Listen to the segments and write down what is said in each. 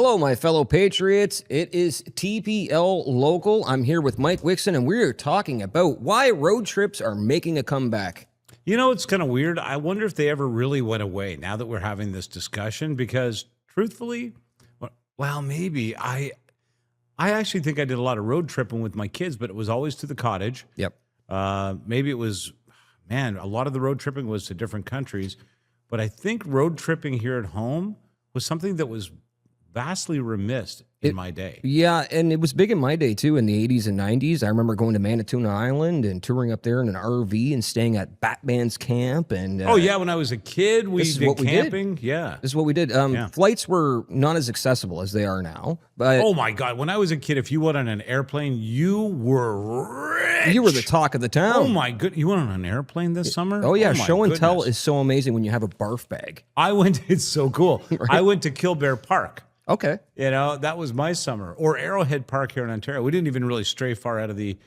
Hello, my fellow patriots. It is TPL Local. I'm here with Mike Wixon, and we're talking about why road trips are making a comeback. You know, it's kind of weird. I wonder if they ever really went away now that we're having this discussion, because truthfully, well, maybe I actually think I did a lot of road tripping with my kids, but it was always to the cottage. Yep. Maybe it was, man, a lot of the road tripping was to different countries, but I think road tripping here at home was something that was vastly remiss in my day. Yeah, and it was big in my day, too, in the 80s and 90s. I remember going to Manitouna Island and touring up there in an RV and staying at Batman's Camp. And oh, yeah, when I was a kid, we this is did what we camping. did. Yeah. This is what we did. Flights were not as accessible as they are now. But Oh, my God. When I was a kid, if you went on an airplane, you were rich. you were the talk of the town. Oh, my goodness. You went on an airplane this summer? Oh, yeah. my Show and tell goodness. is so amazing when you have a barf bag. It's so cool. I went to Killbear Park. Okay. You know, that was my summer. Or Arrowhead Park here in Ontario. We didn't even really stray far out of the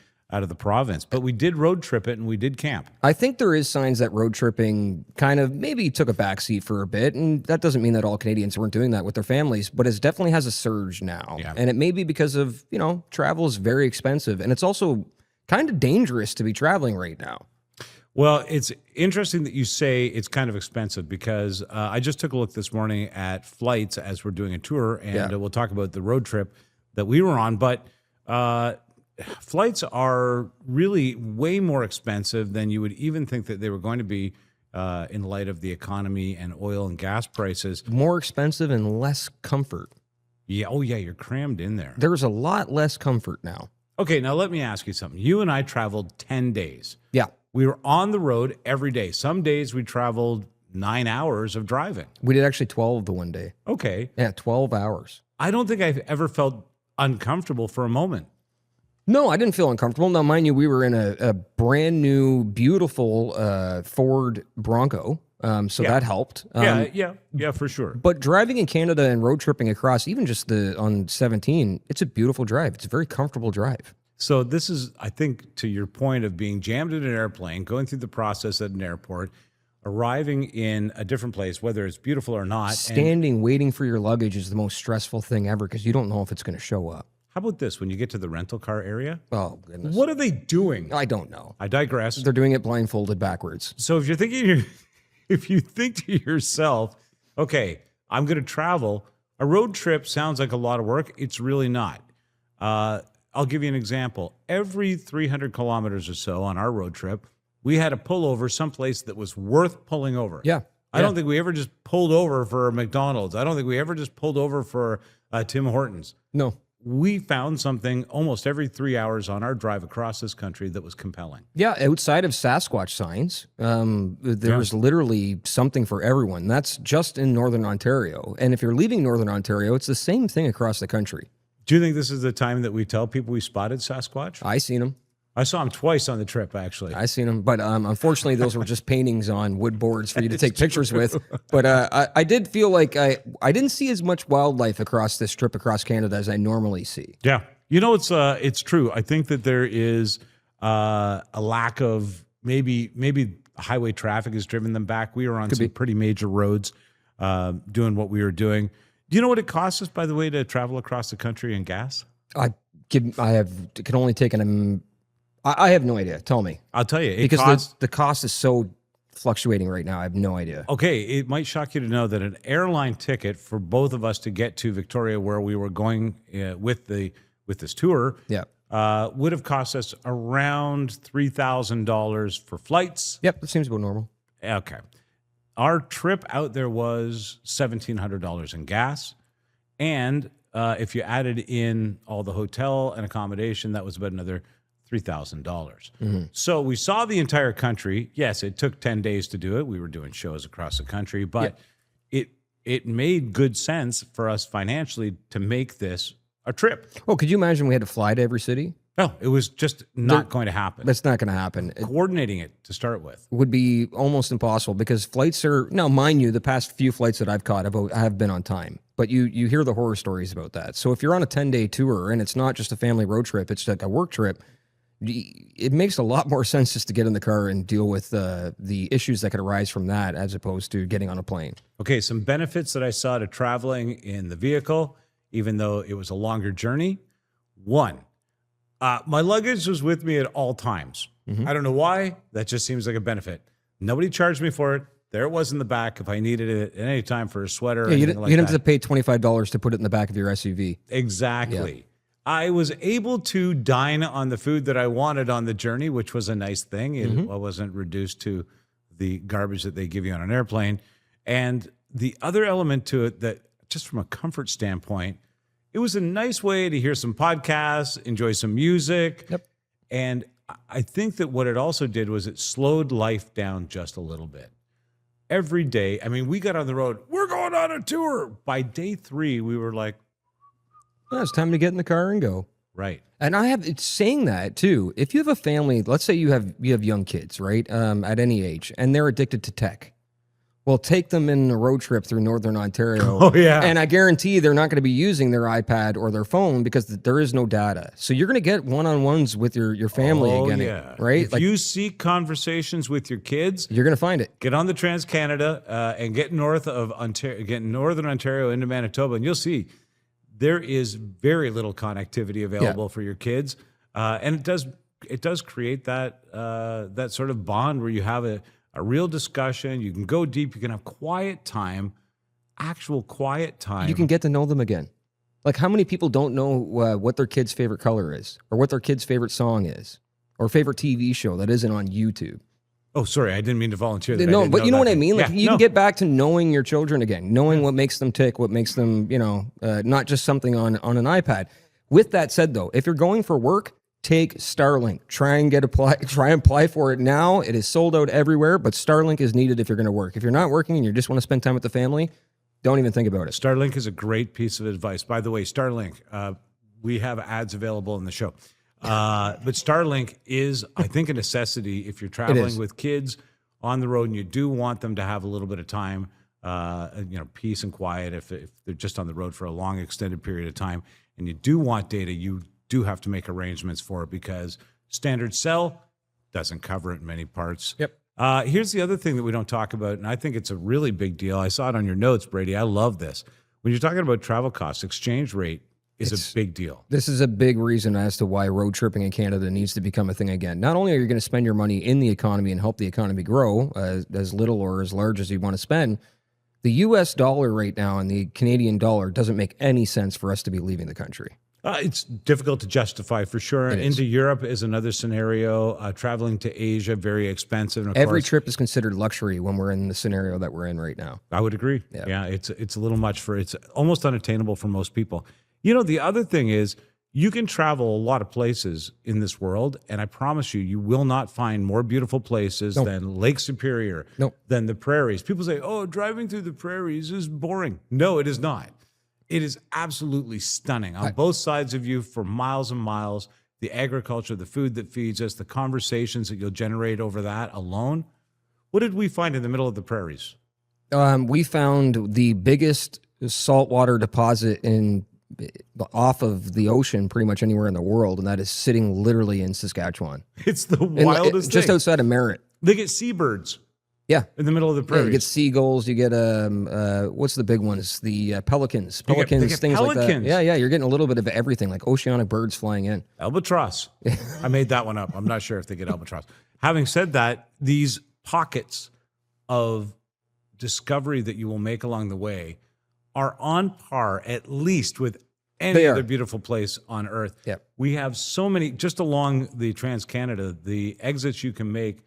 province, but we did road trip it and we did camp. I think there is signs that road tripping kind of maybe took a backseat for a bit, and that doesn't mean that all Canadians weren't doing that with their families, but it definitely has a surge now. Yeah. And it may be because of, travel is very expensive, and it's also kind of dangerous to be traveling right now. Well, it's interesting that you say it's kind of expensive, because I just took a look this morning at flights as we're doing a tour, and we'll talk about the road trip that we were on. But flights are really way more expensive than you would even think that they were going to be in light of the economy and oil and gas prices. More expensive and less comfort. Yeah. Oh, yeah. You're crammed in there. There's a lot less comfort now. Okay. Now, let me ask you something. You and I traveled 10 days. Yeah. We were on the road every day. Some days we traveled 9 hours of driving. We did actually 12 the one day. Okay. Yeah, 12 hours. I don't think I've ever felt uncomfortable for a moment. No, I didn't feel uncomfortable. Now, mind you, we were in a brand new, beautiful Ford Bronco, so that helped. Yeah, for sure. But driving in Canada and road tripping across, even just on 17, it's a beautiful drive. It's a very comfortable drive. So this is, I think, to your point of being jammed in an airplane, going through the process at an airport, arriving in a different place, whether it's beautiful or not. Standing, waiting for your luggage is the most stressful thing ever, because you don't know if it's going to show up. How about this? When you get to the rental car area, Oh, goodness. what are they doing? I don't know. I digress. They're doing it blindfolded backwards. So if you think to yourself, okay, I'm going to travel, a road trip sounds like a lot of work. It's really not. I'll give you an example. Every 300 kilometers or so on our road trip, we had to pull over someplace that was worth pulling over. Yeah. I don't think we ever just pulled over for a McDonald's. I don't think we ever just pulled over for Tim Hortons. No. We found something almost every 3 hours on our drive across this country that was compelling. Yeah, outside of Sasquatch signs, there's literally something for everyone. That's just in Northern Ontario. And if you're leaving Northern Ontario, it's the same thing across the country. Do you think this is the time that we tell people we spotted Sasquatch? I seen them. I saw him twice on the trip, actually. I seen them, but unfortunately, those were just paintings on wood boards for you to take pictures with. But I did feel like I didn't see as much wildlife across this trip across Canada as I normally see. Yeah. You know, it's true. I think that there is a lack of maybe highway traffic has driven them back. We were on some pretty major roads doing what we were doing. Do you know what it costs us, by the way, to travel across the country in gas? I can only take I have no idea. Tell me. I'll tell you. Because the cost is so fluctuating right now. I have no idea. Okay, it might shock you to know that an airline ticket for both of us to get to Victoria, where we were going with this tour, would have cost us around $3,000 for flights. Yep, that seems about normal. Okay. Our trip out there was $1,700 in gas. And if you added in all the hotel and accommodation, that was about another $3,000. So we saw the entire country. Yes, it took 10 days to do it. We were doing shows across the country, but it made good sense for us financially to make this a trip. Well, could you imagine we had to fly to every city? No, it was just not going to happen. That's not going to happen. Coordinating it to start with would be almost impossible, because flights are, now mind you, the past few flights that I've caught have been on time, but you hear the horror stories about that. So if you're on a 10-day tour and it's not just a family road trip, it's like a work trip, it makes a lot more sense just to get in the car and deal with the issues that could arise from that, as opposed to getting on a plane. Okay, some benefits that I saw to traveling in the vehicle. even though it was a longer journey. One, my luggage was with me at all times. I don't know why. That just seems like a benefit. Nobody charged me for it. There it was in the back if I needed it at any time for a sweater. Or Yeah, you anything didn't, like you didn't that. have to pay $25 to put it in the back of your SUV. Exactly. I was able to dine on the food that I wanted on the journey, which was a nice thing. I wasn't reduced to the garbage that they give you on an airplane. And the other element to it that, just from a comfort standpoint, it was a nice way to hear some podcasts, enjoy some music. Yep. And I think that what it also did was it slowed life down just a little bit. Every day, I mean, we got on the road, we're going on a tour. By day 3, we were like, Yeah, it's time to get in the car and go. right. And it's saying that too. If you have a family, let's say you have young kids, right? At any age, and they're addicted to tech. Well, take them in a road trip through Northern Ontario. Oh, yeah. And I guarantee they're not going to be using their iPad or their phone because there is no data. So you're going to get one-on-ones with your family again, right? If you seek conversations with your kids, you're going to find it. get on the Trans-Canada and get north of Ontario, get Northern Ontario into Manitoba, and you'll see there is very little connectivity available for your kids, and it does create that that sort of bond where you have a real discussion. You can go deep. You can have quiet time, actual quiet time. You can get to know them again. Like, how many people don't know what their kid's favorite color is, or what their kid's favorite song is, or favorite TV show that isn't on YouTube? Oh, sorry, I didn't mean to volunteer. That. No, but you know what I mean? Like, you no. can get back to knowing your children again, knowing what makes them tick, what makes them, not just something on an iPad. With that said, though, if you're going for work, take Starlink. Try and apply for it now. It is sold out everywhere, but Starlink is needed if you're going to work. If you're not working and you just want to spend time with the family, don't even think about it. Starlink is a great piece of advice. By the way, Starlink, we have ads available in the show. But Starlink is, I think, a necessity if you're traveling with kids on the road and you do want them to have a little bit of time, peace and quiet if they're just on the road for a long, extended period of time, and you do want data, you do have to make arrangements for it because standard cell doesn't cover it in many parts. Yep. Here's the other thing that we don't talk about, and I think it's a really big deal. I saw it on your notes, Brady. I love this. When you're talking about travel costs, exchange rate is a big deal. This is a big reason as to why road tripping in Canada needs to become a thing again. Not only are you going to spend your money in the economy and help the economy grow as little or as large as you want to spend, the U.S. dollar right now and the Canadian dollar doesn't make any sense for us to be leaving the country. It's difficult to justify for sure. Into Europe is another scenario. Traveling to Asia, very expensive. And of Every course, trip is considered luxury when we're in the scenario that we're in right now. I would agree. Yeah, it's a little much it's almost unattainable for most people. You know, the other thing is you can travel a lot of places in this world, and I promise you, you will not find more beautiful places than Lake Superior, than the prairies. People say, oh, driving through the prairies is boring. No, it is not. It is absolutely stunning on both sides of you for miles and miles. The agriculture, the food that feeds us, the conversations that you'll generate over that alone. What did we find in the middle of the prairies? We found the biggest saltwater deposit off of the ocean pretty much anywhere in the world, and that is sitting literally in Saskatchewan. It's the wildest just thing. outside of Merritt. They get seabirds. Yeah. In the middle of the Yeah, prairies. you get seagulls, you get what's the big ones? The pelicans, they get things like that. pelicans. Yeah, you're getting a little bit of everything, like oceanic birds flying in. Albatross. I made that one up. I'm not sure if they get albatross. Having said that, these pockets of discovery that you will make along the way are on par at least with any other beautiful place on earth. Yep. We have so many, just along the Trans-Canada, the exits you can make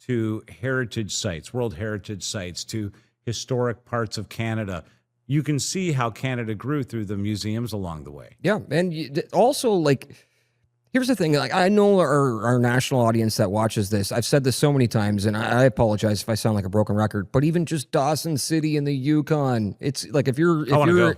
to heritage sites, World Heritage sites, to historic parts of Canada. You can see how Canada grew through the museums along the way. Yeah, and also, like, here's the thing. Like, I know our national audience that watches this. I've said this so many times, and I apologize if I sound like a broken record. But even just Dawson City in the Yukon, it's like if you're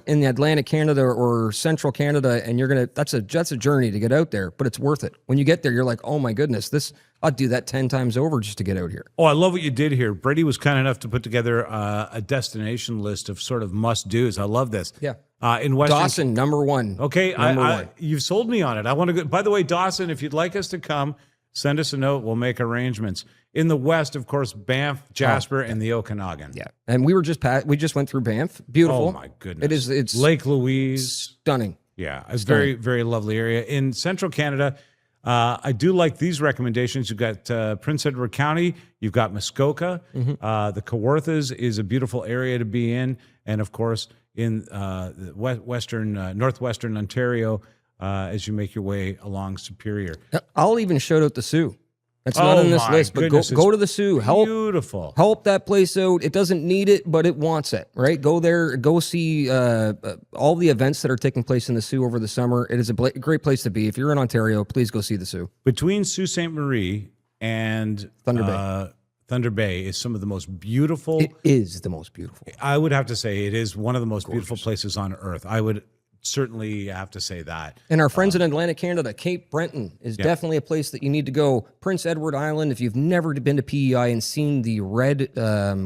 in the Atlantic Canada or Central Canada, and you're gonna that's a journey to get out there, but it's worth it. When you get there, you're like, oh my goodness, I'd do that 10 times over just to get out here. Oh, I love what you did here. Brady was kind enough to put together a destination list of sort of must-dos. I love this. Yeah. In Western Dawson, number one. Okay, Number one. you've sold me on it. I want to go. By the way, Dawson, if you'd like us to come, send us a note. We'll make arrangements. In the west, of course, Banff, Jasper, and the Okanagan. Yeah, and we just went through Banff. Beautiful. Oh my goodness. It's Lake Louise. stunning. Yeah, it's very, very lovely area. In central Canada, I do like these recommendations. You've got Prince Edward County. You've got Muskoka. The Kawarthas is a beautiful area to be in. And of course, in the northwestern Ontario, as you make your way along Superior. I'll even shout out the Sioux. That's not on this my list, but goodness, go it's to the Sioux. Beautiful. Help that place out. It doesn't need it, but it wants it, right? Go there, go see all the events that are taking place in the Sioux over the summer. It is a great place to be. If you're in Ontario, please go see the Sioux. Between Sault Ste. Marie and Thunder Bay is some of the most beautiful. It is the most beautiful. I would have to say it is one of the most beautiful places on earth. I would certainly have to say that. And our friends in Atlantic Canada, Cape Breton is definitely a place that you need to go. Prince Edward Island, if you've never been to PEI and seen the red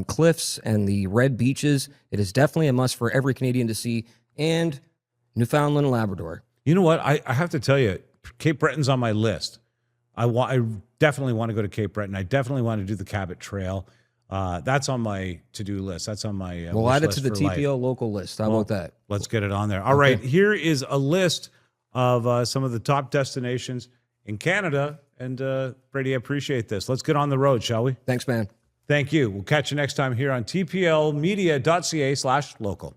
cliffs and the red beaches, it is definitely a must for every Canadian to see. And Newfoundland and Labrador. You know what? I have to tell you, Cape Breton's on my list. I definitely want to go to Cape Breton. I definitely want to do the Cabot Trail. That's on my to-do list. That's on my we'll wish add it list to the for life. TPL local list. How about that? Let's get it on there. All right, here is a list of some of the top destinations in Canada. And Brady, I appreciate this. Let's get on the road, shall we? Thanks, man. Thank you. We'll catch you next time here on tplmedia.ca/local.